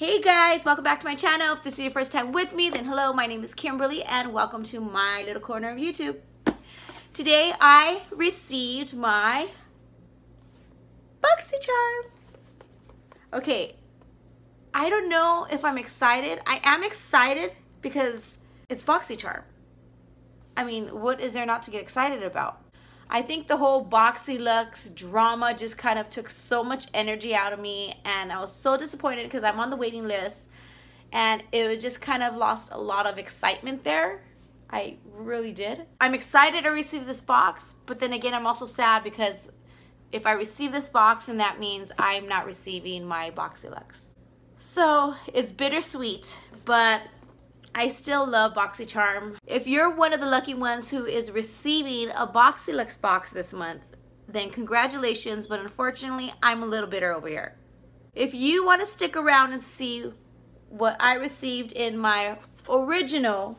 Hey guys, welcome back to my channel. If this is your first time with me, then hello, my name is Kimberly and welcome to my little corner of YouTube. Today I received my Boxycharm. Okay, I don't know if I'm excited. I am excited because it's Boxycharm. I mean, what is there not to get excited about? I think the whole Boxylux drama just kind of took so much energy out of me, and I was so disappointed because I'm on the waiting list and it was just kind of lost a lot of excitement there. I really did. I'm excited to receive this box, but then again I'm also sad because if I receive this box, then that means I'm not receiving my Boxylux. So it's bittersweet, but I still love Boxycharm. If you're one of the lucky ones who is receiving a Boxylux box this month, then congratulations, but unfortunately, I'm a little bitter over here. If you want to stick around and see what I received in my original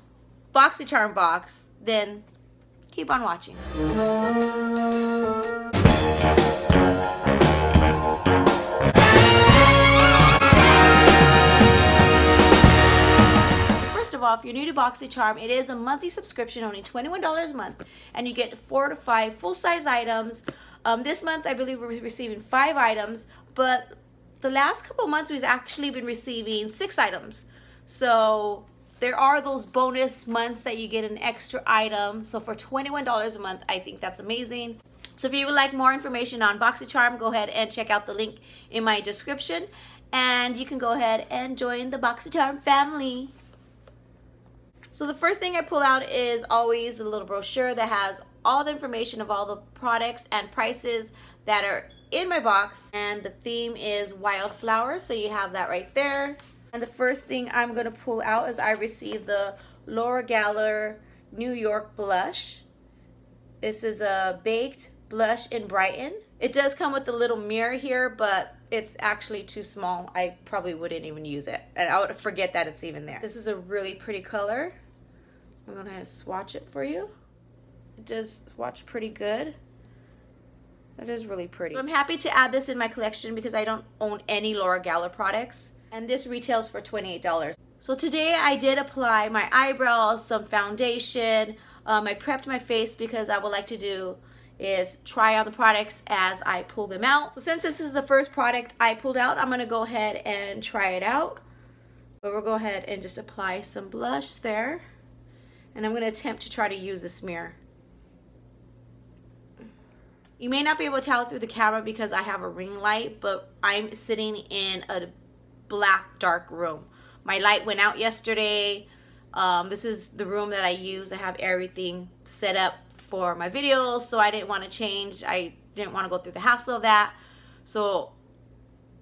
Boxycharm box, then keep on watching. If you're new to Boxycharm, it is a monthly subscription, only $21 a month, and you get 4 to 5 full-size items. This month I believe we're receiving 5 items, but the last couple months we've actually been receiving 6 items. So there are those bonus months that you get an extra item. So for $21 a month, I think that's amazing. So if you would like more information on Boxycharm, go ahead and check out the link in my description, and you can go ahead and join the Boxycharm family. So the first thing I pull out is always a little brochure that has all the information of all the products and prices that are in my box. And the theme is wildflowers, so you have that right there. And the first thing I'm going to pull out is I received the Laura Geller New York blush. This is a baked blush in Brighton. It does come with a little mirror here, but it's actually too small. I probably wouldn't even use it, and I would forget that it's even there. This is a really pretty color. I'm gonna have to swatch it for you. It does swatch pretty good. It is really pretty. So I'm happy to add this in my collection because I don't own any Laura Geller products, and this retails for $28. So today I did apply my eyebrows, some foundation. I prepped my face because I would like to do is try on the products as I pull them out. So since this is the first product I pulled out, I'm gonna go ahead and try it out. But we'll go ahead and just apply some blush there. And I'm gonna attempt to try to use this mirror. You may not be able to tell through the camera because I have a ring light, but I'm sitting in a black dark room. My light went out yesterday. This is the room that I use. I have everything set up for my videos, so I didn't want to change. I didn't want to go through the hassle of that. So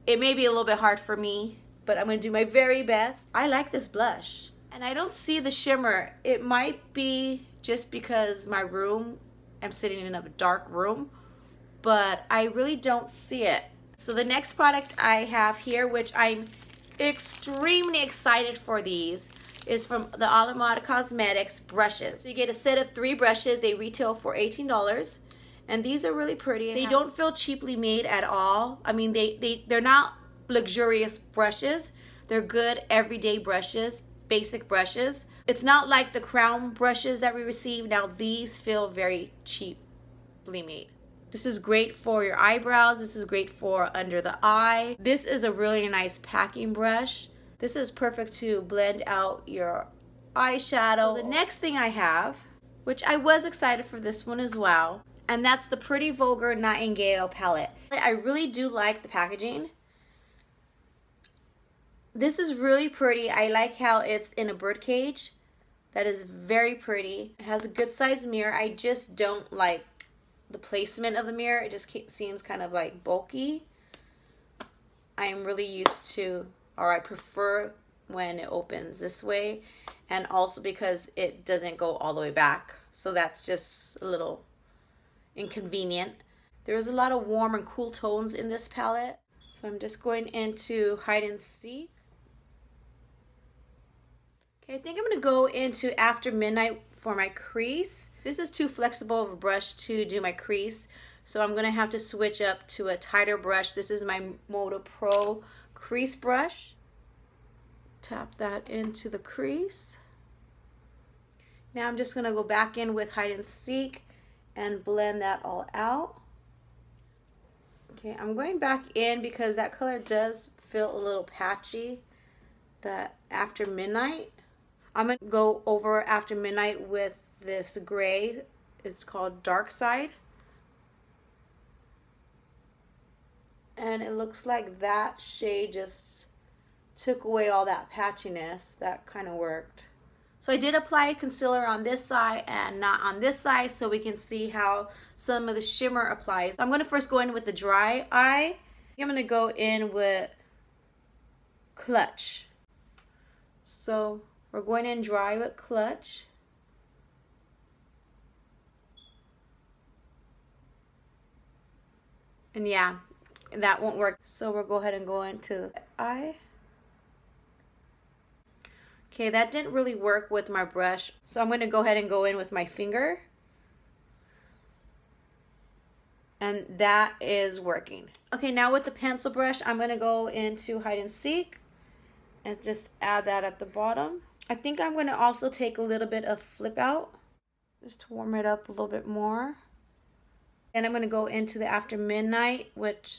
it may be a little bit hard for me, but I'm going to do my very best. I like this blush. And I don't see the shimmer. It might be just because my room, I'm sitting in a dark room, but I really don't see it. So the next product I have here, which I'm extremely excited for these, is from the Automata Cosmetics brushes. So you get a set of 3 brushes. They retail for $18, and these are really pretty. They don't feel cheaply made at all. I mean, they're not luxurious brushes. They're good everyday brushes, basic brushes. It's not like the crown brushes that we receive. Now these feel very cheaply made. This is great for your eyebrows. This is great for under the eye. This is a really nice packing brush. This is perfect to blend out your eyeshadow. So the next thing I have, which I was excited for this one as well, and that's the Pretty Vulgar Nightingale palette. I really do like the packaging. This is really pretty. I like how it's in a bird cage. That is very pretty. It has a good sized mirror. I just don't like the placement of the mirror. It just seems kind of like bulky. I am really used to, or I prefer when it opens this way, and also because it doesn't go all the way back. So that's just a little inconvenient. There's a lot of warm and cool tones in this palette. So I'm just going into Hide and Seek. I think I'm going to go into After Midnight for my crease. This is too flexible of a brush to do my crease, so I'm going to have to switch up to a tighter brush. This is my Moto Pro crease brush. tap that into the crease. Now I'm just gonna go back in with hide and seek and blend that all out. Okay, I'm going back in because that color does feel a little patchy, that After Midnight. I'm gonna go over After Midnight with this gray. It's called Dark Side. And it looks like that shade just took away all that patchiness. That kind of worked. So I did apply concealer on this side and not on this side so we can see how some of the shimmer applies. I'm going to first go in with the dry eye. I'm going to go in with Clutch. So we're going in dry with Clutch. And yeah, that won't work. So we'll go ahead and go into the eye. Okay, that didn't really work with my brush, so I'm going to go ahead and go in with my finger. And that is working. Okay, now with the pencil brush, I'm going to go into Hide and Seek and just add that at the bottom. I think I'm going to also take a little bit of Flip Out just to warm it up a little bit more. And I'm going to go into the After Midnight, which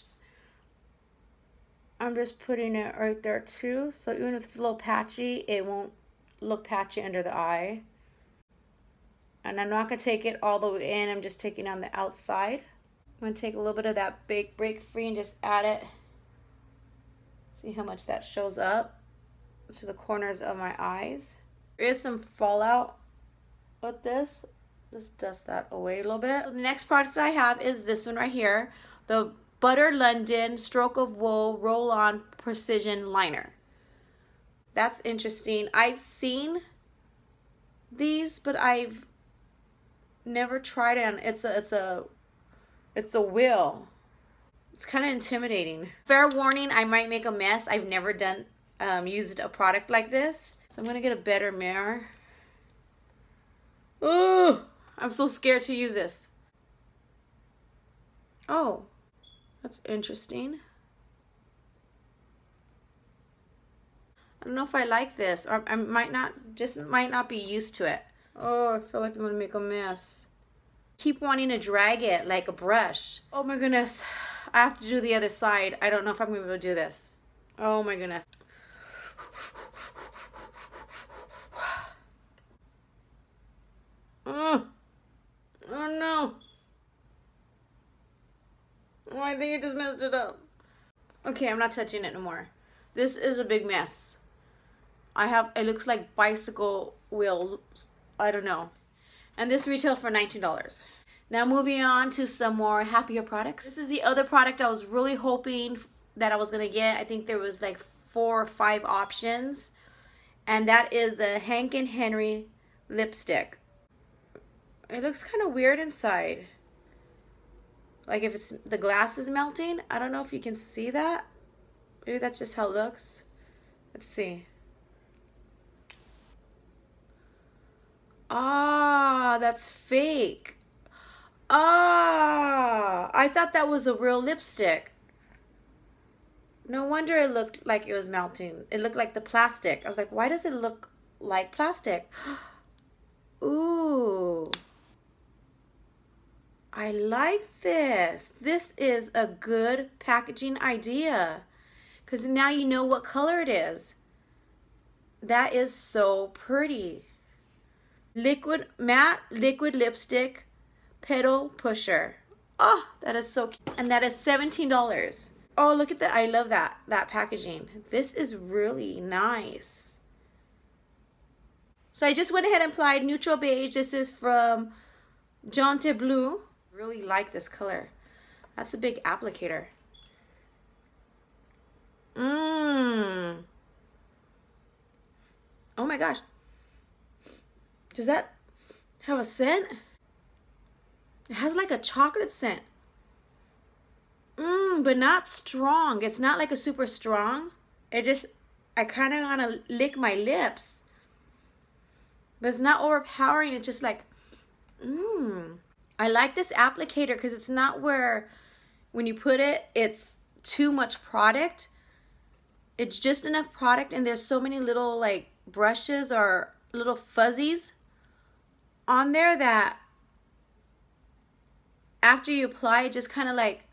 I'm just putting it right there too, so even if it's a little patchy, it won't look patchy under the eye. And I'm not going to take it all the way in, I'm just taking on the outside. I'm going to take a little bit of that Bake Break Free and just add it. See how much that shows up to the corners of my eyes. There is some fallout with this. Just dust that away a little bit. So the next product I have is this one right here, the Butter London Stroke of Wool Roll-On Precision Liner. That's interesting. I've seen these, but I've never tried it. And it's a wheel. It's kind of intimidating. Fair warning, I might make a mess. I've never used a product like this, so I'm gonna get a better mirror. Oh, I'm so scared to use this. Oh. That's interesting. I don't know if I like this, or I might not be used to it. Oh, I feel like I'm gonna make a mess. Keep wanting to drag it like a brush. Oh my goodness. I have to do the other side. I don't know if I'm gonna be able to do this. Oh my goodness. Oh no. Oh, I think I just messed it up. Okay, I'm not touching it no more. This is a big mess. It looks like bicycle wheels. I don't know. And this retailed for $19. Now moving on to some more happier products. This is the other product I was really hoping that I was gonna get. I think there was like 4 or 5 options. And that is the Hank and Henry lipstick. It looks kind of weird inside. Like if the glass is melting. I don't know if you can see that. Maybe that's just how it looks. Let's see. Ah, that's fake. Ah, I thought that was a real lipstick. No wonder it looked like it was melting. It looked like the plastic. I was like, why does it look like plastic? Ooh. I like this. This is a good packaging idea. Because now you know what color it is. That is so pretty. Matte liquid lipstick petal pusher. Oh, that is so cute. And that is $17. Oh, look at that. I love that packaging. This is really nice. So I just went ahead and applied neutral beige. This is from Jaunty Blue. Really like this color. That's a big applicator. Oh my gosh. Does that have a scent? It has like a chocolate scent. But not strong. It's not like a super strong. I kind of want to lick my lips. But it's not overpowering. It's just like, I like this applicator because it's not where, when you put it, it's too much product. It's just enough product, and there's so many little like brushes or little fuzzies on there that after you apply, it just kind of like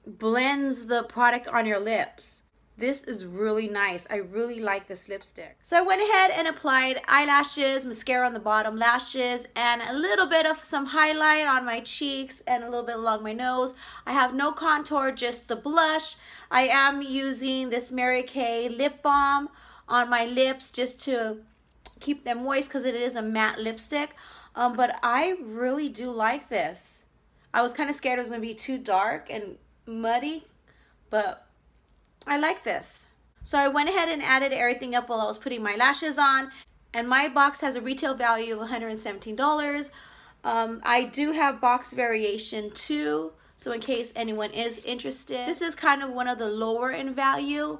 blends the product on your lips. This is really nice. I really like this lipstick. So I went ahead and applied eyelashes, mascara on the bottom lashes, and a little bit of some highlight on my cheeks and a little bit along my nose. I have no contour, just the blush. I am using this Mary Kay lip balm on my lips just to keep them moist because it is a matte lipstick. But I really do like this. I was kind of scared it was going to be too dark and muddy, but I like this. So I went ahead and added everything up while I was putting my lashes on, and my box has a retail value of $117. I do have box variation too, so in case anyone is interested. This is kind of one of the lower in value.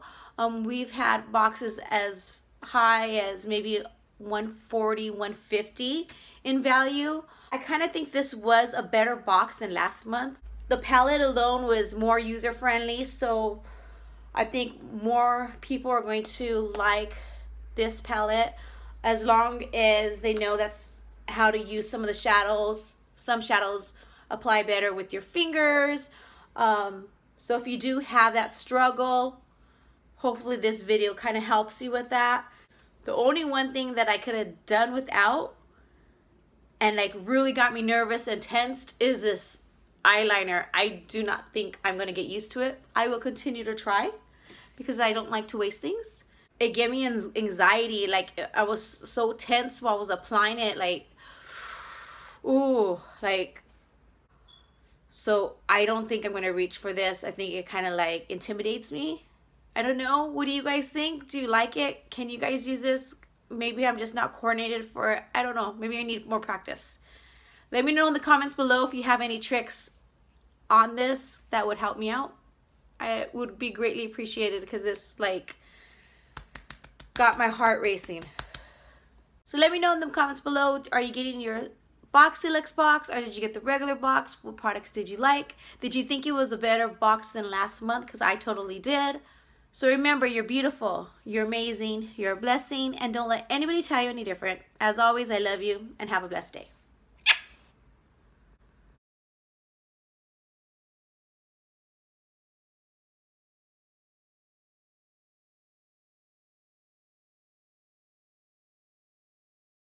We've had boxes as high as maybe $140, $150 in value. I kind of think this was a better box than last month. The palette alone was more user-friendly, so I think more people are going to like this palette as long as they know that's how to use some of the shadows. Some shadows apply better with your fingers. So if you do have that struggle, hopefully this video kind of helps you with that. The only one thing that I could have done without and like really got me nervous and tensed is this eyeliner. I do not think I'm going to get used to it. I will continue to try because I don't like to waste things. It gave me anxiety. Like, I was so tense while I was applying it. Like, ooh, like, so I don't think I'm going to reach for this. I think it kind of like intimidates me. I don't know. What do you guys think? Do you like it? Can you guys use this? Maybe I'm just not coordinated for it. I don't know. Maybe I need more practice. Let me know in the comments below if you have any tricks on this that would help me out. I would be greatly appreciated because this like got my heart racing. So let me know in the comments below. Are you getting your Boxyluxe box or did you get the regular box? What products did you like? Did you think it was a better box than last month? Because I totally did. So remember, you're beautiful, you're amazing, you're a blessing, and don't let anybody tell you any different. As always, I love you and have a blessed day.